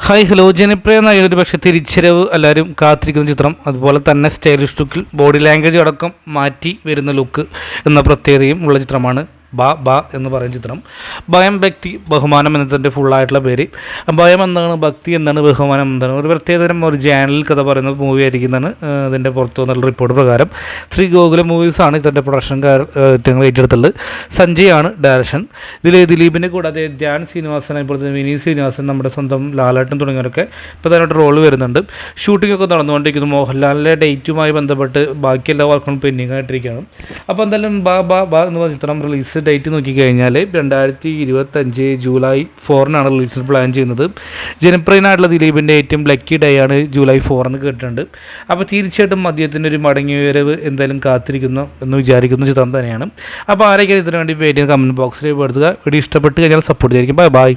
Hi hello, ജനപ്രിയ നായകൻ പക്ഷേ തിരിച്ചരവ് എല്ലാവരും കാത്തിരിക്കുന്ന ചിത്രം. അതുപോലെ തന്നെ സ്റ്റൈലിഷ് ലുക്കിൽ ബോഡി ലാംഗ്വേജ് അടക്കം മാറ്റി വരുന്ന ലുക്ക് എന്ന പ്രത്യേകതയും ഉള്ള ചിത്രമാണ് ബാ എന്ന് പറയുന്ന ചിത്രം. ഭയം, ഭക്തി, ബഹുമാനം എന്നതിൻ്റെ ഫുള്ളായിട്ടുള്ള പേര്. ഭയം എന്താണ്, ഭക്തി എന്താണ്, ബഹുമാനം എന്താണ്, ഒരു പ്രത്യേകതരം ഒരു ജേണൽ കഥ പറയുന്ന മൂവി ആയിരിക്കുന്നതാണ് ഇതിൻ്റെ പുറത്തു വന്നുള്ള റിപ്പോർട്ട് പ്രകാരം. ശ്രീ ഗോകുലം മൂവീസാണ് ഇതിൻ്റെ പ്രൊഡക്ഷൻ കാര്യങ്ങൾ ഏറ്റെടുത്തുള്ളത്. സഞ്ജയ് ആണ് ഡയറക്ഷൻ. ഇതിൽ ദിലീപിൻ്റെ കൂടാതെ ധ്യാൻ ശ്രീനിവാസൻ, ഇപ്പോഴത്തെ വിനീ ശ്രീനിവാസൻ, നമ്മുടെ സ്വന്തം ലാലേട്ടൻ തുടങ്ങിയവരൊക്കെ ഇപ്പോൾ തന്നെ റോള് വരുന്നുണ്ട്. ഷൂട്ടിംഗ് ഒക്കെ നടന്നുകൊണ്ടിരിക്കുന്നു. മോഹൻലാലിൻ്റെ ഡേറ്റുമായി ബന്ധപ്പെട്ട് ബാക്കി എല്ലാ വർക്കും പെൻഡിങ് ആയിട്ടിരിക്കുകയാണ്. അപ്പോൾ എന്തായാലും ബാ എന്ന് പറഞ്ഞ ചിത്രം റിലീസ് ഡേറ്റ് നോക്കിക്കഴിഞ്ഞാൽ 2025 ജൂലൈ 4 റിലീസിന് പ്ലാൻ ചെയ്യുന്നത്. ജനപ്രിയനായിട്ടുള്ള ദിലീപിൻ്റെ ഏറ്റവും ലക്കി ഡേ ആണ് ജൂലൈ 4 എന്ന് കേട്ടിട്ടുണ്ട്. അപ്പോൾ തീർച്ചയായിട്ടും അദ്ദേഹത്തിൻ്റെ ഒരു മടങ്ങിവരവ് എന്തായാലും കാത്തിരിക്കുന്നു എന്ന് വിചാരിക്കുന്ന ചിത്രം തന്നെയാണ്. അപ്പോൾ ആരൊക്കെയാണ് ഇതിനു വേണ്ടി വെയിറ്റ് ചെയ്യുന്ന കമൻറ്റ് ബോക്സിൽ പെടുത്തുക. വീഡിയോ ഇഷ്ടപ്പെട്ട് കഴിഞ്ഞാൽ സപ്പോർട്ട് ചെയ്യായിരിക്കും. ബൈ.